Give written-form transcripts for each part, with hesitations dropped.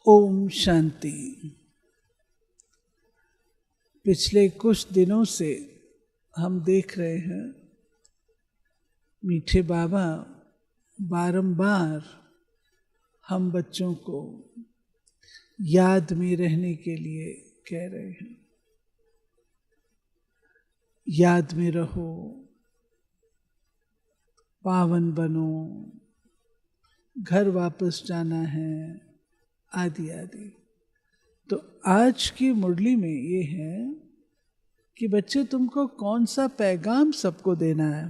ओम शांति। पिछले कुछ दिनों से हम देख रहे हैं मीठे बाबा बारंबार हम बच्चों को याद में रहने के लिए कह रहे हैं, याद में रहो, पावन बनो, घर वापस जाना है, आदि आदि। तो आज की मुरली में ये है कि बच्चे तुमको कौन सा पैगाम सबको देना है।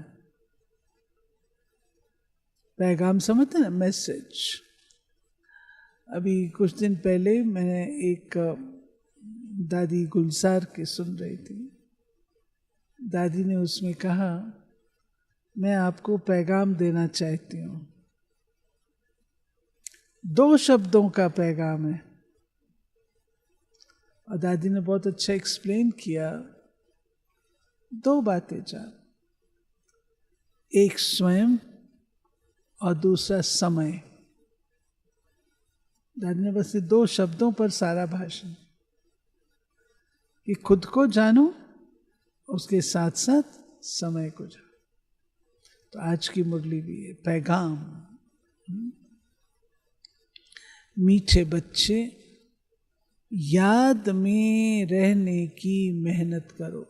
पैगाम समझते ना, मैसेज। अभी कुछ दिन पहले मैंने एक दादी गुलजार के सुन रही थी। दादी ने उसमें कहा, मैं आपको पैगाम देना चाहती हूँ। 2 शब्दों का पैगाम है। और दादी ने बहुत अच्छा एक्सप्लेन किया। 2 बातें चार, एक स्वयं और दूसरा समय। दादी ने बस 2 शब्दों पर सारा भाषण, कि खुद को जानो, उसके साथ साथ समय को जानो। तो आज की मुरली भी है पैगाम। मीठे बच्चे, याद में रहने की मेहनत करो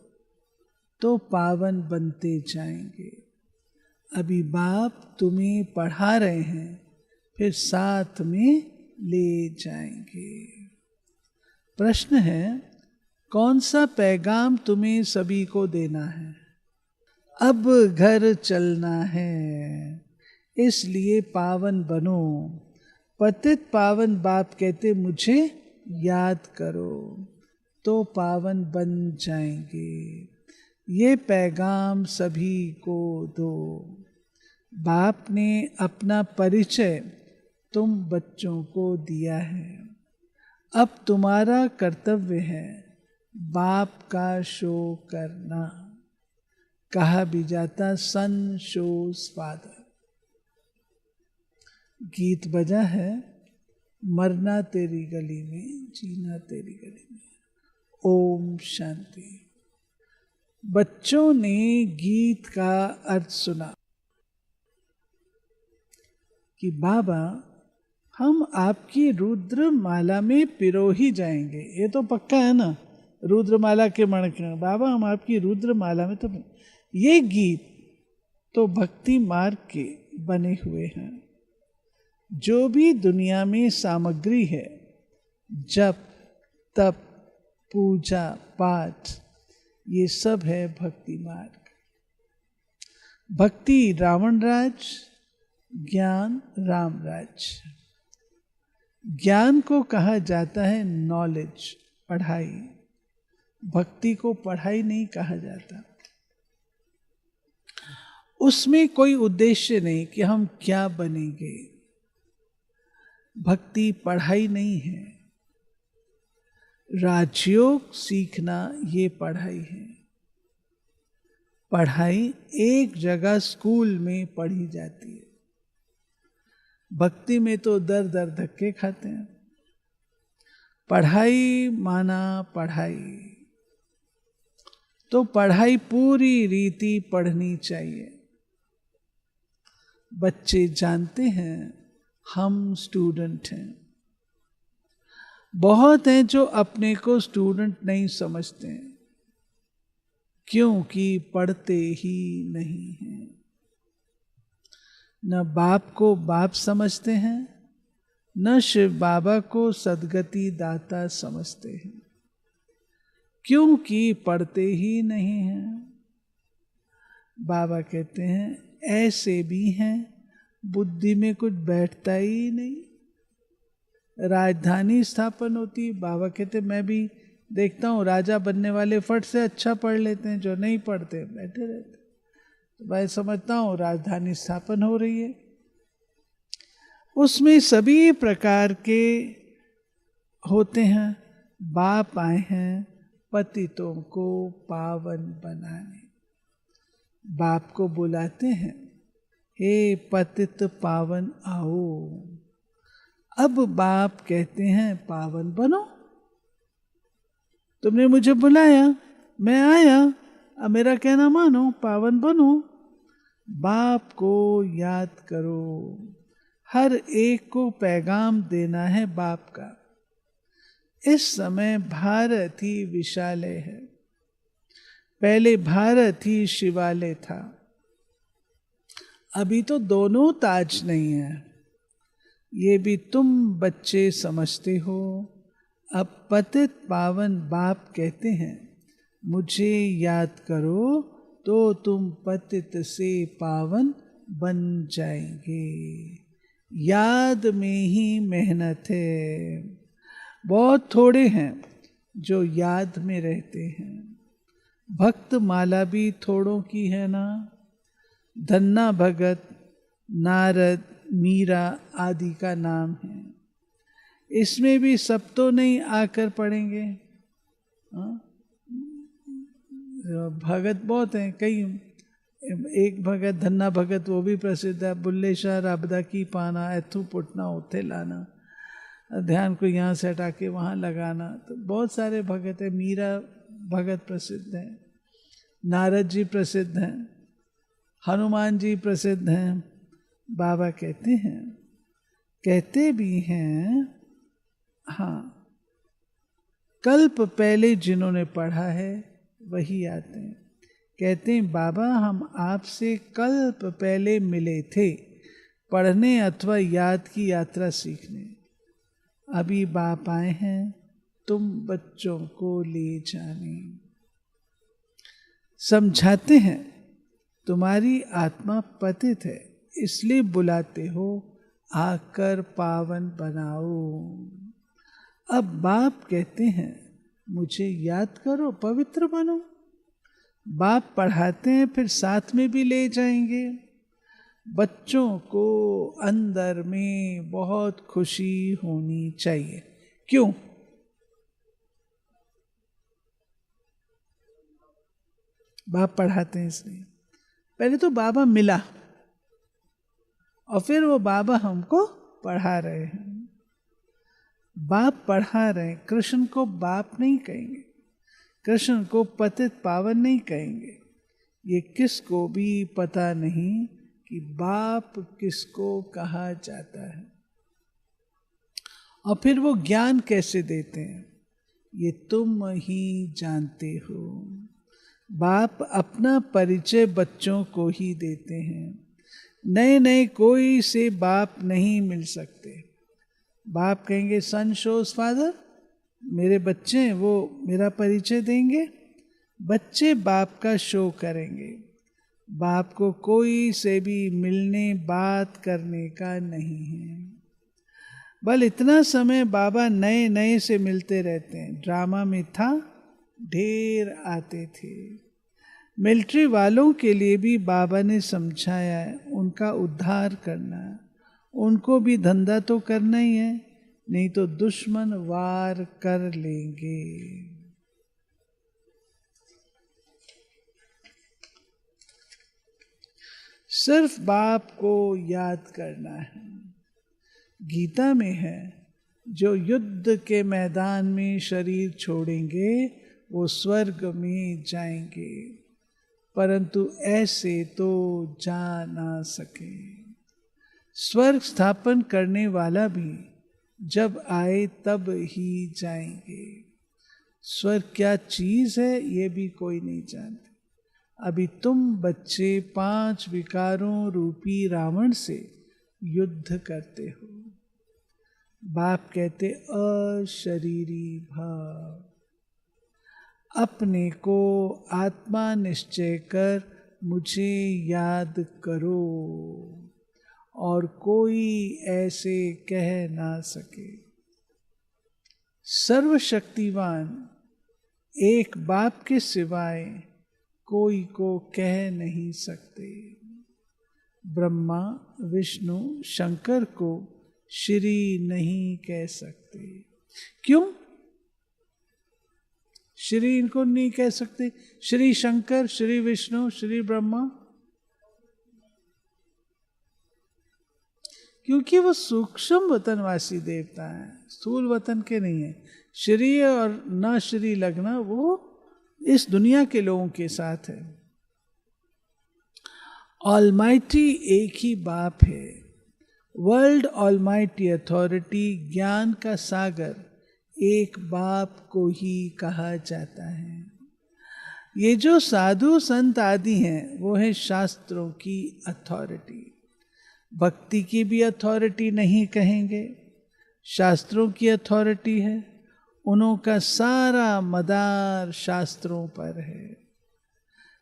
तो पावन बनते जाएंगे। अभी बाप तुम्हें पढ़ा रहे हैं, फिर साथ में ले जाएंगे। प्रश्न है, कौन सा पैगाम तुम्हें सभी को देना है? अब घर चलना है, इसलिए पावन बनो। पतित पावन बाप कहते, मुझे याद करो तो पावन बन जाएंगे। ये पैगाम सभी को दो। बाप ने अपना परिचय तुम बच्चों को दिया है। अब तुम्हारा कर्तव्य है बाप का शो करना। कहा भी जाता, सन शोज फादर। गीत बजा है, मरना तेरी गली में, जीना तेरी गली में। ओम शांति। बच्चों ने गीत का अर्थ सुना कि बाबा हम आपकी रुद्र माला में पिरो ही जाएंगे। ये तो पक्का है ना, रुद्र माला के मणके, बाबा हम आपकी रुद्र माला में तो। ये गीत तो भक्ति मार्ग के बने हुए हैं। जो भी दुनिया में सामग्री है, जप तप पूजा पाठ, ये सब है भक्ति मार्ग। भक्ति रावण राज, ज्ञान राम राज। ज्ञान को कहा जाता है नॉलेज, पढ़ाई। भक्ति को पढ़ाई नहीं कहा जाता। उसमें कोई उद्देश्य नहीं कि हम क्या बनेंगे। भक्ति पढ़ाई नहीं है। राजयोग सीखना ये पढ़ाई है। पढ़ाई एक जगह स्कूल में पढ़ी जाती है। भक्ति में तो दर दर धक्के खाते हैं। पढ़ाई माना पढ़ाई, तो पढ़ाई पूरी रीति पढ़नी चाहिए। बच्चे जानते हैं हम स्टूडेंट हैं। बहुत हैं जो अपने को स्टूडेंट नहीं समझते हैं, क्योंकि पढ़ते ही नहीं हैं। न बाप को बाप समझते हैं, न शिव बाबा को सद्गति दाता समझते हैं, क्योंकि पढ़ते ही नहीं हैं। बाबा कहते हैं, ऐसे भी हैं बुद्धि में कुछ बैठता ही नहीं। राजधानी स्थापन होती, बाबा कहते मैं भी देखता हूँ राजा बनने वाले फट से अच्छा पढ़ लेते हैं, जो नहीं पढ़ते बैठे रहते। तो मैं समझता हूँ राजधानी स्थापन हो रही है। उसमें सभी प्रकार के होते हैं। बाप आए हैं पतितों को पावन बनाने। बाप को बुलाते हैं, हे पतित पावन आओ। अब बाप कहते हैं पावन बनो, तुमने मुझे बुलाया, मैं आया, अब मेरा कहना मानो, पावन बनो। बाप को याद करो, हर एक को पैगाम देना है बाप का। इस समय भारत ही विशालय है, पहले भारत ही शिवालय था। अभी तो दोनों ताज नहीं है, ये भी तुम बच्चे समझते हो। अब पतित पावन बाप कहते हैं मुझे याद करो तो तुम पतित से पावन बन जाएंगे। याद में ही मेहनत है। बहुत थोड़े हैं जो याद में रहते हैं। भक्त माला भी थोड़ों की है ना। धन्ना भगत, नारद, मीरा आदि का नाम है। इसमें भी सब तो नहीं आकर पढ़ेंगे। भगत बहुत हैं, कई। एक भगत धन्ना भगत वो भी प्रसिद्ध है। बुल्ले शाह राबदा की पाना, एथू पुटना उथे लाना, ध्यान को यहाँ से हटा के वहाँ लगाना। तो बहुत सारे भगत हैं। मीरा भगत प्रसिद्ध हैं, नारद जी प्रसिद्ध हैं, हनुमान जी प्रसिद्ध हैं। बाबा कहते हैं, कहते भी हैं, हाँ, कल्प पहले जिन्होंने पढ़ा है वही आते हैं। कहते हैं बाबा हम आपसे कल्प पहले मिले थे, पढ़ने अथवा याद की यात्रा सीखने। अभी बाप आए हैं तुम बच्चों को ले जाने। समझाते हैं तुम्हारी आत्मा पतित है, इसलिए बुलाते हो, आकर पावन बनाओ। अब बाप कहते हैं मुझे याद करो, पवित्र बनो। बाप पढ़ाते हैं, फिर साथ में भी ले जाएंगे। बच्चों को अंदर में बहुत खुशी होनी चाहिए। क्यों? बाप पढ़ाते हैं इसलिए। पहले तो बाबा मिला और फिर वो बाबा हमको पढ़ा रहे हैं। बाप पढ़ा रहे हैं। कृष्ण को बाप नहीं कहेंगे, कृष्ण को पतित पावन नहीं कहेंगे। ये किसको भी पता नहीं कि बाप किसको कहा जाता है। और फिर वो ज्ञान कैसे देते हैं ये तुम ही जानते हो। बाप अपना परिचय बच्चों को ही देते हैं। नए नए कोई से बाप नहीं मिल सकते। बाप कहेंगे सन शोज फादर, मेरे बच्चे हैं, वो मेरा परिचय देंगे, बच्चे बाप का शो करेंगे। बाप को कोई से भी मिलने बात करने का नहीं है। बल इतना समय बाबा नए नए से मिलते रहते हैं। ड्रामा में था, ढेर आते थे। मिलिट्री वालों के लिए भी बाबा ने समझाया है, उनका उद्धार करना है, उनको भी धंधा तो करना ही है, नहीं तो दुश्मन वार कर लेंगे। सिर्फ बाप को याद करना है। गीता में है, जो युद्ध के मैदान में शरीर छोड़ेंगे वो स्वर्ग में जाएंगे, परंतु ऐसे तो जा ना सके। स्वर्ग स्थापन करने वाला भी जब आए तब ही जाएंगे। स्वर्ग क्या चीज है ये भी कोई नहीं जानते। अभी तुम बच्चे 5 विकारों रूपी रावण से युद्ध करते हो। बाप कहते अशरीरी भाव, अपने को आत्मा निश्चय कर मुझे याद करो और कोई ऐसे कह ना सके। सर्वशक्तिवान एक बाप के सिवाय कोई को कह नहीं सकते। ब्रह्मा विष्णु शंकर को श्री नहीं कह सकते। क्यों श्री इनको नहीं कह सकते? श्री शंकर, श्री विष्णु, श्री ब्रह्मा, क्योंकि वो सूक्ष्म वतनवासी देवता है, स्थूल वतन के नहीं है। श्री और न श्री लगना वो इस दुनिया के लोगों के साथ है। ऑलमाइटी एक ही बाप है, वर्ल्ड ऑलमाइटी अथॉरिटी, ज्ञान का सागर एक बाप को ही कहा जाता है। ये जो साधु संत आदि हैं वो है शास्त्रों की अथॉरिटी। भक्ति की भी अथॉरिटी नहीं कहेंगे, शास्त्रों की अथॉरिटी है। उनका सारा मदार शास्त्रों पर है।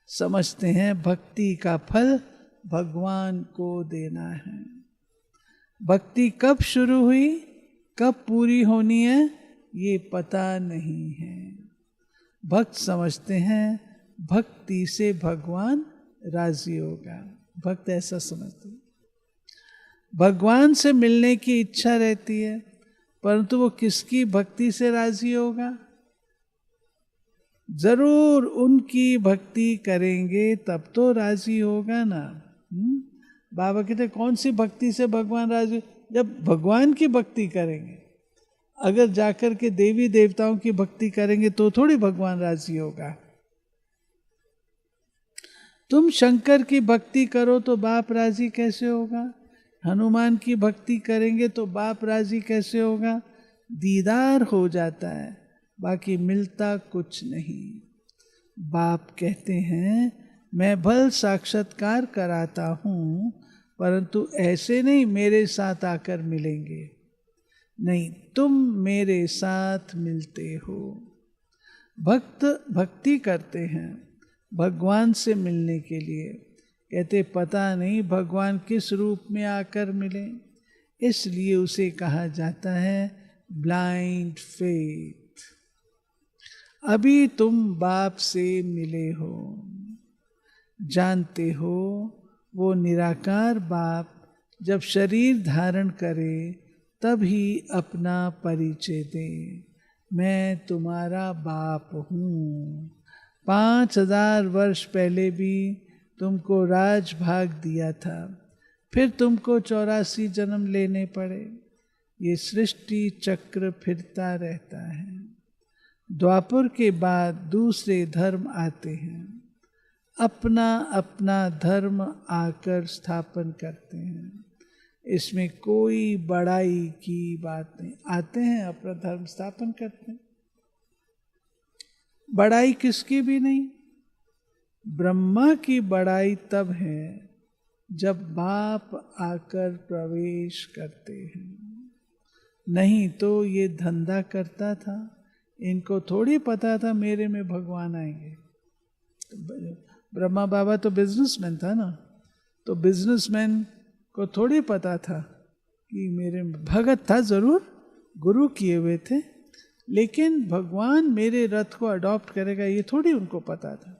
समझते हैं भक्ति का फल भगवान को देना है। भक्ति कब शुरू हुई, कब पूरी होनी है, ये पता नहीं है। भक्त समझते हैं भक्ति से भगवान राजी होगा। भक्त ऐसा समझते हैं। भगवान से मिलने की इच्छा रहती है, परंतु वो किसकी भक्ति से राजी होगा? जरूर उनकी भक्ति करेंगे तब तो राजी होगा ना। बाबा कहते कौन सी भक्ति से भगवान राजी? जब भगवान की भक्ति करेंगे। अगर जाकर के देवी देवताओं की भक्ति करेंगे तो थोड़ी भगवान राजी होगा। तुम शंकर की भक्ति करो तो बाप राजी कैसे होगा? हनुमान की भक्ति करेंगे तो बाप राजी कैसे होगा? दीदार हो जाता है, बाकी मिलता कुछ नहीं। बाप कहते हैं मैं भल साक्षात्कार कराता हूँ, परंतु ऐसे नहीं मेरे साथ आकर मिलेंगे। नहीं, तुम मेरे साथ मिलते हो। भक्त भक्ति करते हैं भगवान से मिलने के लिए। कहते पता नहीं भगवान किस रूप में आकर मिले, इसलिए उसे कहा जाता है ब्लाइंड फेथ। अभी तुम बाप से मिले हो, जानते हो वो निराकार बाप जब शरीर धारण करे तभी अपना परिचय दे, मैं तुम्हारा बाप हूँ। 5000 वर्ष पहले भी तुमको राजभाग दिया था, फिर तुमको 84 जन्म लेने पड़े। ये सृष्टि चक्र फिरता रहता है। द्वापर के बाद दूसरे धर्म आते हैं, अपना अपना धर्म आकर स्थापन करते हैं। इसमें कोई बड़ाई की बात नहीं। आते हैं अपना धर्म स्थापन करते हैं, बड़ाई किसकी भी नहीं। ब्रह्मा की बड़ाई तब है जब बाप आकर प्रवेश करते हैं, नहीं तो ये धंधा करता था। इनको थोड़ी पता था मेरे में भगवान आएंगे। ब्रह्मा बाबा तो बिजनेसमैन था ना, तो बिजनेसमैन को थोड़ी पता था कि मेरे भगत था, जरूर गुरु किए हुए थे, लेकिन भगवान मेरे रथ को अडॉप्ट करेगा ये थोड़ी उनको पता था।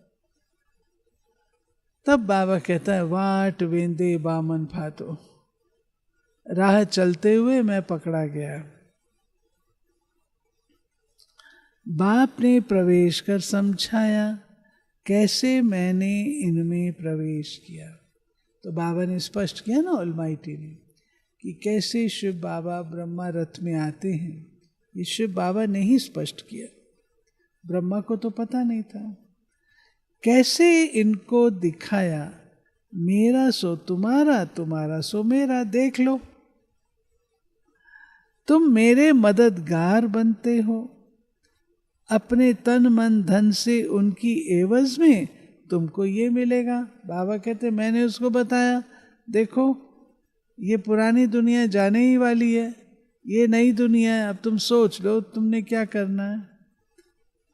तब बाबा कहता है वाट वेंदे बामन फातो, राह चलते हुए मैं पकड़ा गया। बाप ने प्रवेश कर समझाया कैसे मैंने इनमें प्रवेश किया। तो बाबा ने स्पष्ट किया ना, ऑलमाइटी ने, कि कैसे शिव बाबा ब्रह्मा रथ में आते हैं। ये शिव बाबा ने ही स्पष्ट किया, ब्रह्मा को तो पता नहीं था। कैसे इनको दिखाया, मेरा सो तुम्हारा, तुम्हारा सो मेरा, देख लो। तुम मेरे मददगार बनते हो, अपने तन मन धन से उनकी एवज में तुमको ये मिलेगा। बाबा कहते मैंने उसको बताया, देखो ये पुरानी दुनिया जाने ही वाली है, ये नई दुनिया है, अब तुम सोच लो तुमने क्या करना है।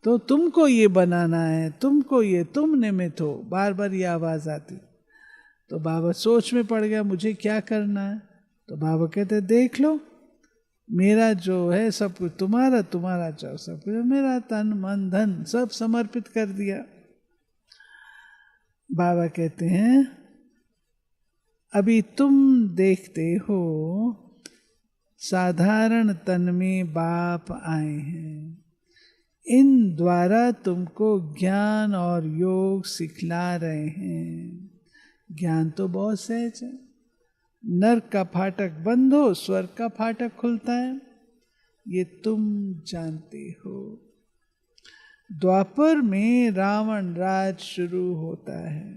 तो तुमको ये बनाना है, तुमको ये, तुम निमित्त हो। बार बार ये आवाज़ आती। तो बाबा सोच में पड़ गया मुझे क्या करना है। तो बाबा कहते देख लो, मेरा जो है सब कुछ तुम्हारा, तुम्हारा चाहो सब कुछ मेरा, तन मन धन सब समर्पित कर दिया। बाबा कहते हैं अभी तुम देखते हो साधारण तन में बाप आए हैं, इन द्वारा तुमको ज्ञान और योग सिखला रहे हैं। ज्ञान तो बहुत सहज है, नरक का फाटक बंद हो, स्वर्ग का फाटक खुलता है, ये तुम जानते हो। द्वापर में रावण राज शुरू होता है,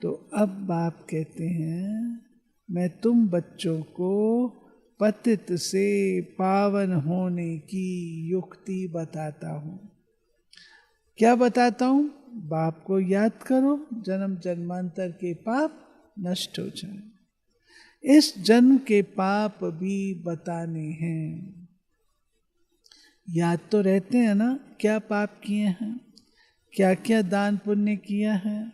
तो अब बाप कहते हैं मैं तुम बच्चों को पतित से पावन होने की युक्ति बताता हूँ। क्या बताता हूँ? बाप को याद करो, जन्म जन्मांतर के पाप नष्ट हो जाए। इस जन्म के पाप भी बताने हैं। याद तो रहते हैं ना, क्या पाप किए हैं, क्या क्या दान पुण्य किया है,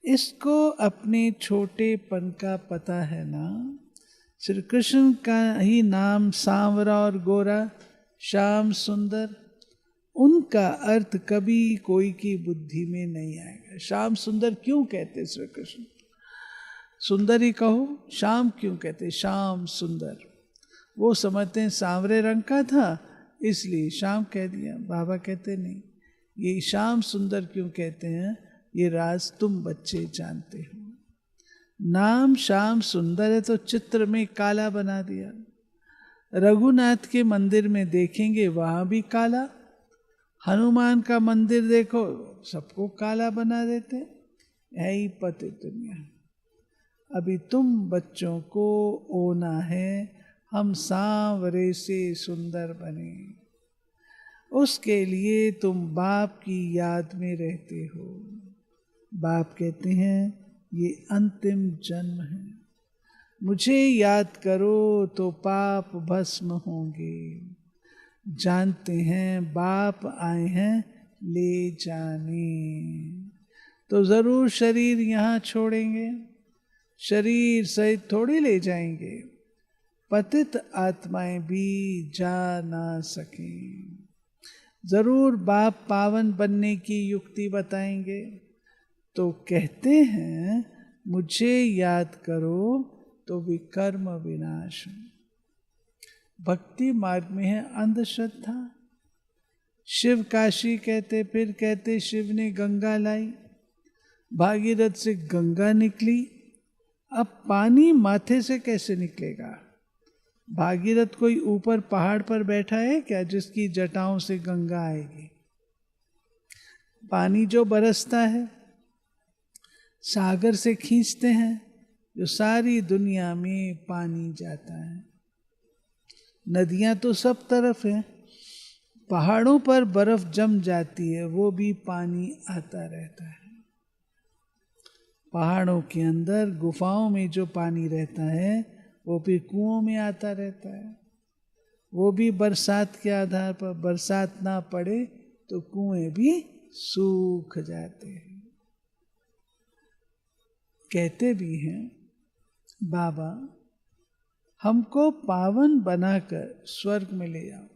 इसको अपने छोटेपन का पता है ना। श्री कृष्ण का ही नाम सांवरा और गोरा, श्याम सुंदर, उनका अर्थ कभी कोई की बुद्धि में नहीं आएगा। श्याम सुंदर क्यों कहते श्री कृष्ण? सुंदर ही कहो, श्याम क्यों कहते? श्याम सुंदर, वो समझते हैं सांवरे रंग का था इसलिए श्याम कह दिया। बाबा कहते नहीं, ये श्याम सुंदर क्यों कहते हैं, ये राज तुम बच्चे जानते हो। नाम श्याम सुंदर है तो चित्र में काला बना दिया। रघुनाथ के मंदिर में देखेंगे वहां भी काला, हनुमान का मंदिर देखो सबको काला बना देते। है ही पति दुनिया। अभी तुम बच्चों को ओना है, हम सांवरे से सुंदर बने, उसके लिए तुम बाप की याद में रहते हो। बाप कहते हैं ये अंतिम जन्म है, मुझे याद करो तो पाप भस्म होंगे। जानते हैं बाप आए हैं ले जाने, तो जरूर शरीर यहाँ छोड़ेंगे, शरीर सहित थोड़ी ले जाएंगे। पतित आत्माएं भी जा ना सकें, जरूर बाप पावन बनने की युक्ति बताएंगे। तो कहते हैं मुझे याद करो तो विकर्म विनाश। भक्ति मार्ग में है अंधश्रद्धा। शिव काशी कहते, फिर कहते शिव ने गंगा लाई, भागीरथ से गंगा निकली। अब पानी माथे से कैसे निकलेगा? भागीरथ कोई ऊपर पहाड़ पर बैठा है क्या जिसकी जटाओं से गंगा आएगी? पानी जो बरसता है सागर से खींचते हैं, जो सारी दुनिया में पानी जाता है। नदियां तो सब तरफ है, पहाड़ों पर बर्फ जम जाती है, वो भी पानी आता रहता है। पहाड़ों के अंदर गुफाओं में जो पानी रहता है वो भी कुओं में आता रहता है। वो भी बरसात के आधार पर, बरसात ना पड़े तो कुएं भी सूख जाते हैं। कहते भी हैं बाबा हमको पावन बनाकर स्वर्ग में ले जाओ।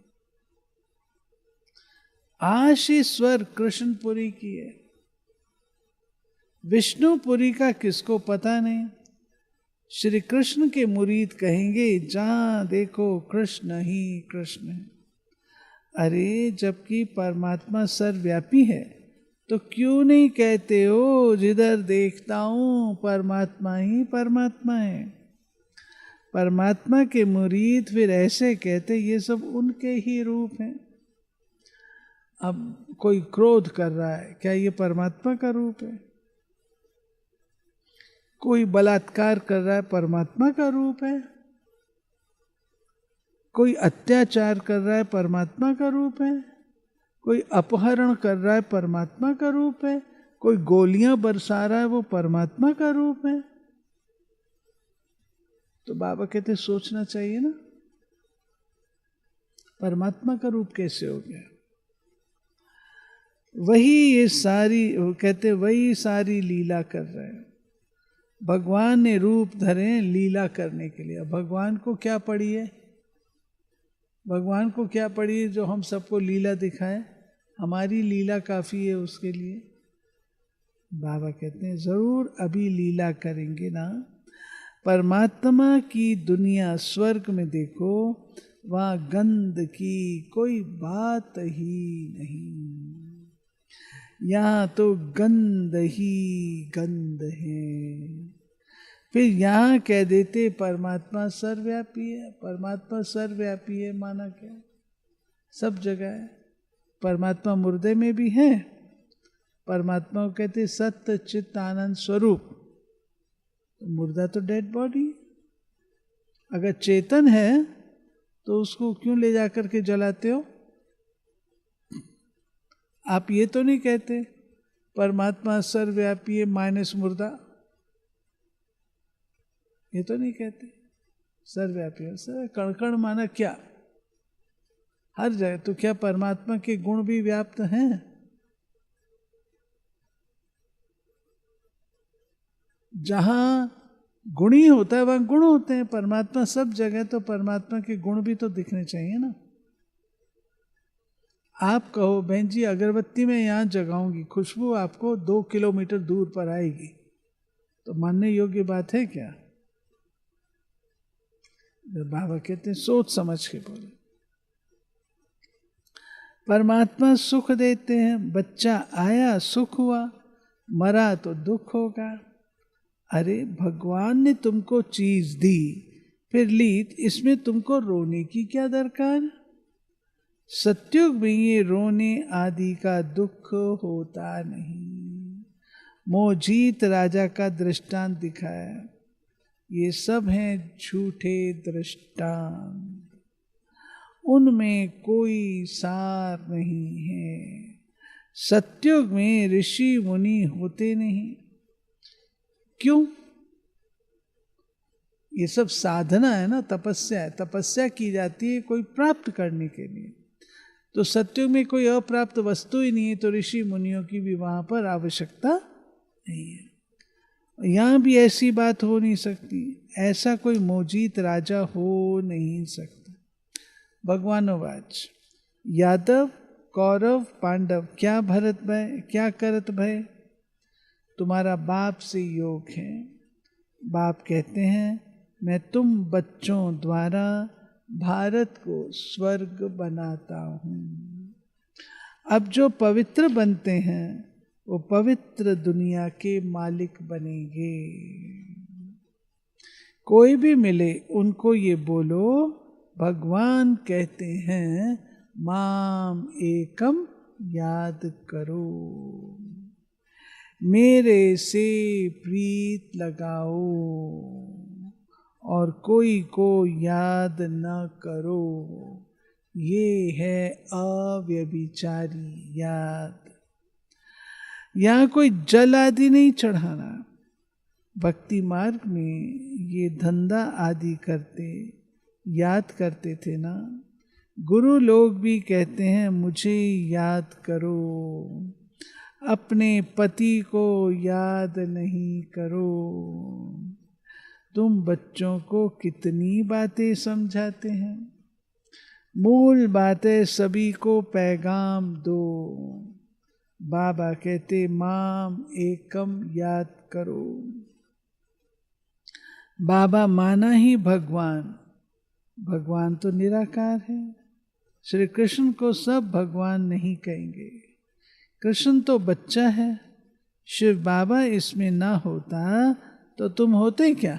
आशी स्वर्ग कृष्णपुरी की है, विष्णुपुरी का किसको पता नहीं। श्री कृष्ण के मुरीद कहेंगे जहां देखो कृष्ण ही कृष्ण है। अरे जबकि परमात्मा सर्वव्यापी है तो क्यों नहीं कहते हो जिधर देखता हूं परमात्मा ही परमात्मा है। परमात्मा के मुरीद फिर ऐसे कहते ये सब उनके ही रूप हैं। अब कोई क्रोध कर रहा है, क्या ये परमात्मा का रूप है? कोई बलात्कार कर रहा है, परमात्मा का रूप है? कोई अत्याचार कर रहा है, परमात्मा का रूप है? कोई अपहरण कर रहा है, परमात्मा का रूप है? कोई गोलियां बरसा रहा है, वो परमात्मा का रूप है? तो बाबा कहते सोचना चाहिए ना, परमात्मा का रूप कैसे हो गया? वही ये सारी, कहते वही सारी लीला कर रहे हैं। भगवान ने रूप धरे लीला करने के लिए। भगवान को क्या पड़ी है? भगवान को क्या पड़ी है जो हम सबको लीला दिखाए? हमारी लीला काफी है उसके लिए। बाबा कहते हैं जरूर अभी लीला करेंगे ना। परमात्मा की दुनिया स्वर्ग में देखो, वहां गंध की कोई बात ही नहीं। यहाँ तो गंध ही गंध है। फिर यहाँ कह देते परमात्मा सर्वव्यापी है। परमात्मा सर्वव्यापी है माना क्या? सब जगह है। परमात्मा मुर्दे में भी है। परमात्मा को कहते सत्य चित्त आनंद स्वरूप। तो मुर्दा तो डेड बॉडी। अगर चेतन है तो उसको क्यों ले जाकर के जलाते हो? आप ये तो नहीं कहते परमात्मा सर्वव्यापी है माइनस मुर्दा, ये तो नहीं कहते। सर्वव्यापी है सर, कण माना क्या? हर जगह। तो क्या परमात्मा के गुण भी व्याप्त हैं? जहां गुणी होता है वहां गुण होते हैं। परमात्मा सब जगह, तो परमात्मा के गुण भी तो दिखने चाहिए ना। आप कहो बहन जी अगरबत्ती में यहां जगाऊंगी, खुशबू आपको 2 किलोमीटर दूर पर आएगी, तो मानने योग्य बात है क्या? बाबा कहते हैं सोच समझ के बोले। परमात्मा सुख देते हैं। बच्चा आया सुख हुआ, मरा तो दुख होगा। अरे भगवान ने तुमको चीज दी, फिर ली, इसमें तुमको रोने की क्या दरकार? सत्युग में ये रोने आदि का दुख होता नहीं। मोहजीत राजा का दृष्टांत दिखाया। ये सब हैं झूठे दृष्टांत, उनमें कोई सार नहीं है। सत्युग में ऋषि मुनि होते नहीं। क्यों? ये सब साधना है ना, तपस्या है। तपस्या की जाती है कोई प्राप्त करने के लिए। तो सत्युग में कोई अप्राप्त वस्तु ही नहीं है, तो ऋषि मुनियों की भी वहां पर आवश्यकता नहीं है। यहां भी ऐसी बात हो नहीं सकती। ऐसा कोई मोजीत राजा हो नहीं सकता। भगवानोवाच यादव कौरव पांडव क्या भरत भय क्या करत भय, तुम्हारा बाप से योग है। बाप कहते हैं मैं तुम बच्चों द्वारा भारत को स्वर्ग बनाता हूं। अब जो पवित्र बनते हैं वो पवित्र दुनिया के मालिक बनेंगे। कोई भी मिले उनको ये बोलो भगवान कहते हैं माम एकम याद करो, मेरे से प्रीत लगाओ और कोई को याद न करो। ये है अव्यभिचारी याद। यहाँ कोई जल आदि नहीं चढ़ाना। भक्ति मार्ग में ये धंधा आदि करते याद करते थे ना। गुरु लोग भी कहते हैं मुझे याद करो, अपने पति को याद नहीं करो। तुम बच्चों को कितनी बातें समझाते हैं। मूल बातें सभी को पैगाम दो। बाबा कहते माम एकम याद करो। बाबा माना ही भगवान। भगवान तो निराकार है। श्री कृष्ण को सब भगवान नहीं कहेंगे। कृष्ण तो बच्चा है। शिव बाबा इसमें ना होता तो तुम होते क्या?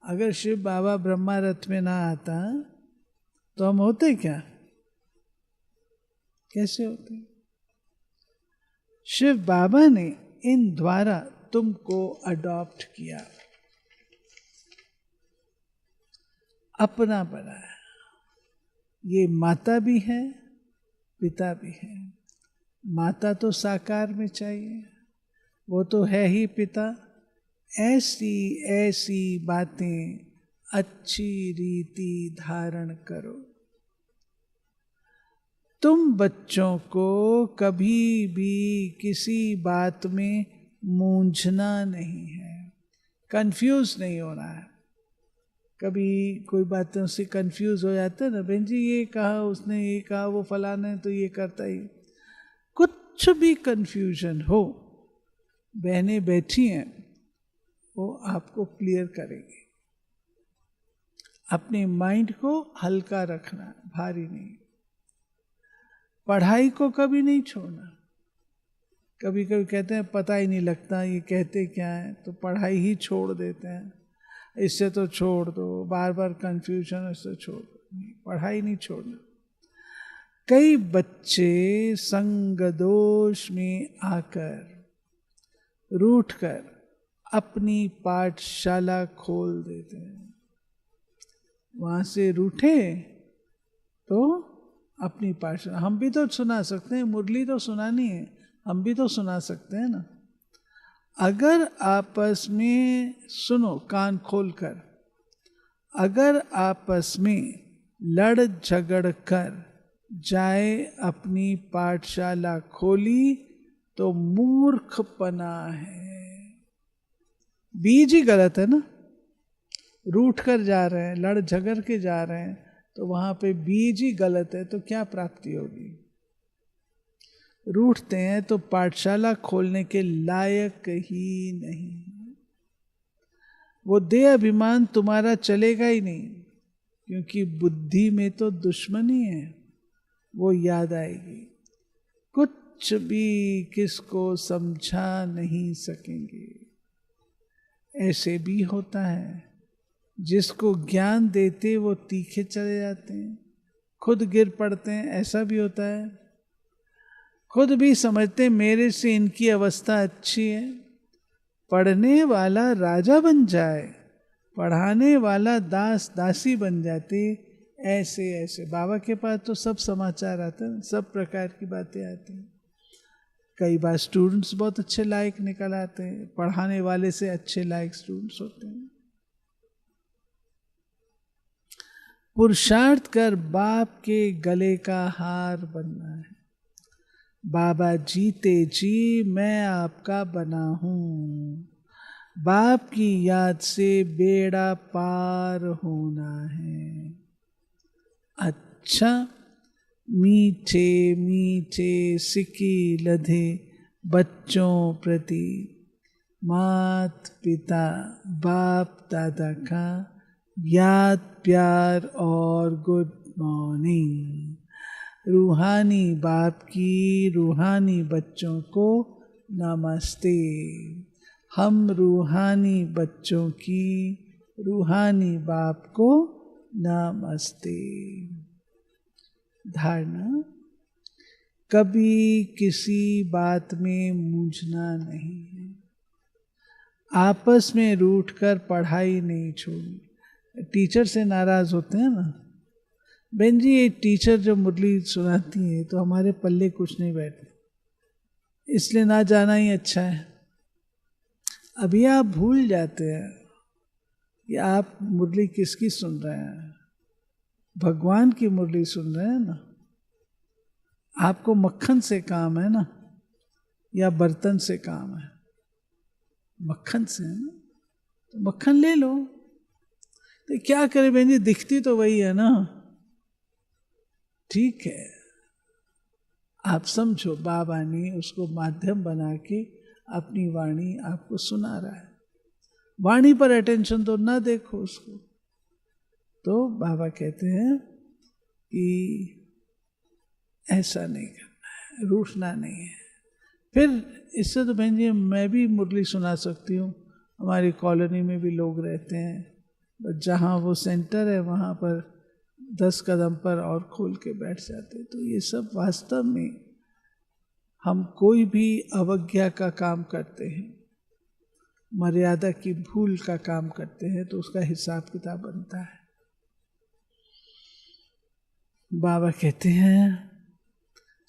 अगर शिव बाबा ब्रह्मा रथ में ना आता तो हम होते क्या? कैसे होते? शिव बाबा ने इन द्वारा तुमको अडॉप्ट किया, अपना बनाया। ये माता भी है पिता भी है। माता तो साकार में चाहिए, वो तो है ही पिता। ऐसी ऐसी बातें अच्छी रीति धारण करो। तुम बच्चों को कभी भी किसी बात में मूंझना नहीं है, कंफ्यूज नहीं होना है। कभी कोई बातों से कंफ्यूज हो जाता है ना, बहन जी ये कहा उसने ये कहा वो फलाने तो ये करता ही। कुछ भी कंफ्यूजन हो, बहनें बैठी हैं वो आपको क्लियर करेंगे। अपने माइंड को हल्का रखना, भारी नहीं। पढ़ाई को कभी नहीं छोड़ना। कभी कभी कहते हैं पता ही नहीं लगता ये कहते क्या है, तो पढ़ाई ही छोड़ देते हैं, इससे तो छोड़ दो, बार बार कंफ्यूजन, इससे छोड़ दो, पढ़ाई नहीं छोड़ना। कई बच्चे संग दोष में आकर रूठकर अपनी पाठशाला खोल देते हैं। वहां से रूठे तो अपनी पाठशाला, हम भी तो सुना सकते हैं, मुरली तो सुनानी है, हम भी तो सुना सकते हैं ना। अगर आपस में सुनो कान खोलकर, अगर आपस में लड़ झगड़ कर जाए अपनी पाठशाला खोली तो मूर्खपना है। बीज ही गलत है ना, रूठ कर जा रहे हैं, लड़ झगड़ के जा रहे हैं, तो वहां पे बीज ही गलत है, तो क्या प्राप्ति होगी। रूठते हैं तो पाठशाला खोलने के लायक ही नहीं। वो देह अभिमान तुम्हारा चलेगा ही नहीं, क्योंकि बुद्धि में तो दुश्मनी है, वो याद आएगी। कुछ भी किसको समझा नहीं सकेंगे। ऐसे भी होता है, जिसको ज्ञान देते वो तीखे चले जाते हैं, खुद गिर पड़ते हैं, ऐसा भी होता है। खुद भी समझते मेरे से इनकी अवस्था अच्छी है, पढ़ने वाला राजा बन जाए, पढ़ाने वाला दास दासी बन जाते। ऐसे ऐसे बाबा के पास तो सब समाचार आते हैं, सब प्रकार की बातें आती हैं। कई बार स्टूडेंट्स बहुत अच्छे लायक निकल आते हैं, पढ़ाने वाले से अच्छे लायक स्टूडेंट्स होते हैं। पुरुषार्थ कर बाप के गले का हार बनना है। बाबा जीते जी मैं आपका बना हूं, बाप की याद से बेड़ा पार होना है। अच्छा, मीठे मीठे सिक्की लधे बच्चों प्रति मात पिता बाप दादा का याद प्यार और गुड मॉर्निंग। रूहानी बाप की रूहानी बच्चों को नमस्ते। हम रूहानी बच्चों की रूहानी बाप को नमस्ते। धारणा, कभी किसी बात में मूंझना नहीं है, आपस में रूठकर पढ़ाई नहीं छोड़नी। टीचर से नाराज होते हैं ना, बहन जी ये टीचर जो मुरली सुनाती है तो हमारे पल्ले कुछ नहीं बैठते, इसलिए ना जाना ही अच्छा है। अभी आप भूल जाते हैं कि आप मुरली किसकी सुन रहे हैं, भगवान की मुरली सुन रहे हैं ना। आपको मक्खन से काम है ना, या बर्तन से काम है? मक्खन से है ना, तो मक्खन ले लो। तो क्या करे बहन जी, दिखती तो वही है ना। ठीक है, आप समझो बाबा ने उसको माध्यम बना के अपनी वाणी आपको सुना रहा है। वाणी पर अटेंशन तो ना देखो उसको। तो बाबा कहते हैं कि ऐसा नहीं करना है, रूठना नहीं है। फिर इससे तो बहन जी मैं भी मुरली सुना सकती हूँ, हमारी कॉलोनी में भी लोग रहते हैं, जहाँ वो सेंटर है वहाँ पर 10 कदम पर और खोल के बैठ जाते। तो ये सब वास्तव में हम कोई भी अवज्ञा का काम करते हैं, मर्यादा की भूल का काम करते हैं, तो उसका हिसाब किताब बनता है। बाबा कहते हैं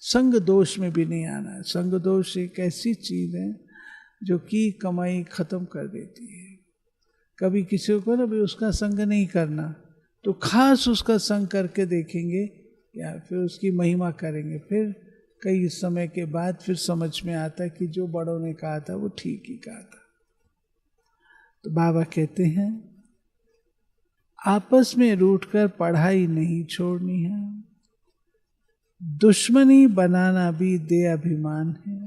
संग दोष में भी नहीं आना है। संग दोष एक ऐसी चीज है जो कि कमाई खत्म कर देती है। कभी किसी को ना भी उसका संग नहीं करना, तो खास उसका संग करके देखेंगे या फिर उसकी महिमा करेंगे, फिर कई समय के बाद फिर समझ में आता है कि जो बड़ों ने कहा था वो ठीक ही कहा था। तो बाबा कहते हैं आपस में रूठकर पढ़ाई नहीं छोड़नी है, दुश्मनी बनाना भी दे अभिमान है,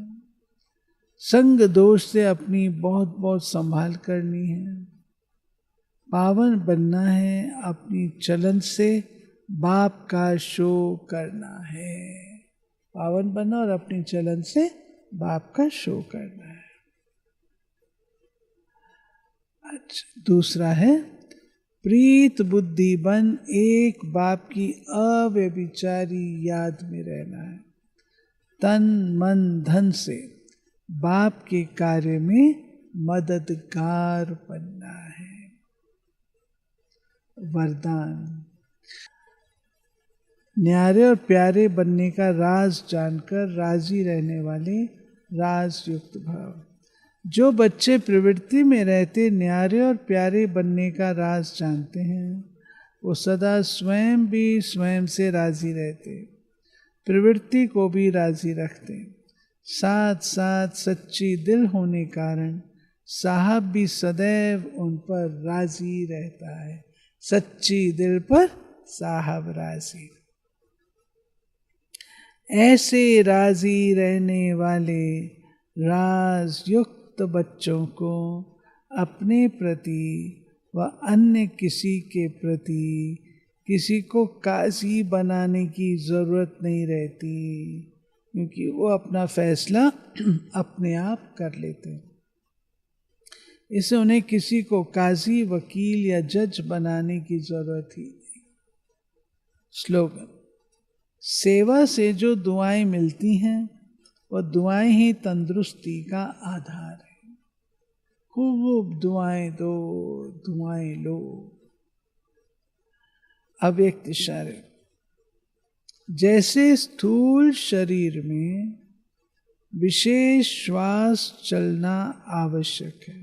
संग दोष से अपनी बहुत बहुत संभाल करनी है, पावन बनना है, अपनी चलन से बाप का शो करना है। पावन बनना और अपनी चलन से बाप का शो करना है। अच्छा, दूसरा है प्रीत बुद्धि बन एक बाप की अव्यभिचारी याद में रहना है। तन मन धन से बाप के कार्य में मददगार बनना है। वरदान, न्यारे और प्यारे बनने का राज जानकर राजी रहने वाले राजयुक्त भाव। जो बच्चे प्रवृत्ति में रहते न्यारे और प्यारे बनने का राज जानते हैं, वो सदा स्वयं भी स्वयं से राजी रहते, प्रवृत्ति को भी राजी रखते। साथ साथ सच्ची दिल होने कारण साहब भी सदैव उन पर राजी रहता है। सच्ची दिल पर साहब राजी। ऐसे राजी रहने वाले राजयुक्त बच्चों को अपने प्रति व अन्य किसी के प्रति किसी को काजी बनाने की जरूरत नहीं रहती, क्योंकि वो अपना फैसला अपने आप कर लेते हैं। इससे उन्हें किसी को काजी, वकील या जज बनाने की जरूरत ही नहीं। स्लोगन, सेवा से जो दुआएं मिलती हैं वह दुआएं ही तंदुरुस्ती का आधार है। खूब दुआएं दो, दुआएं लो। अव्यक्त इशारे, जैसे स्थूल शरीर में विशेष श्वास चलना आवश्यक है,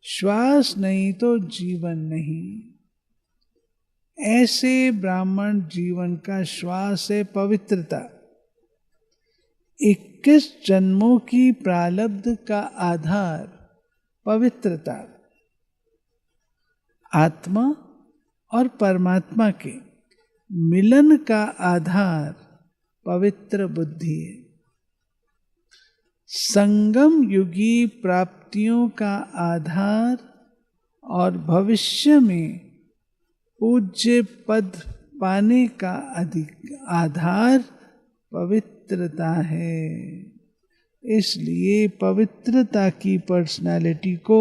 श्वास नहीं तो जीवन नहीं, ऐसे ब्राह्मण जीवन का श्वास है पवित्रता। 21 जन्मों की प्रारब्ध का आधार पवित्रता, आत्मा और परमात्मा के मिलन का आधार पवित्र बुद्धि है। संगम युगी प्राप्तियों का आधार और भविष्य में पूज्य पद पाने का अधिक आधार पवित्रता है। इसलिए पवित्रता की पर्सनालिटी को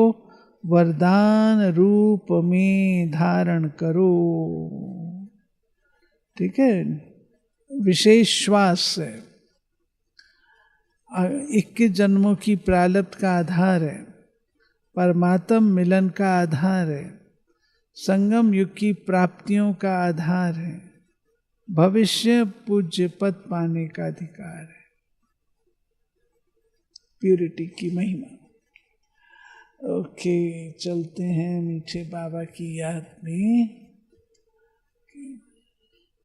वरदान रूप में धारण करो। ठीक है, विशेष श्वास है, 21 जन्मों की प्रारब्ध का आधार है, परमात्म मिलन का आधार है, संगम युग की प्राप्तियों का आधार है, भविष्य पूज्य पद पाने का अधिकार है। प्यूरिटी की महिमा। ओके, चलते हैं मीठे बाबा की याद में।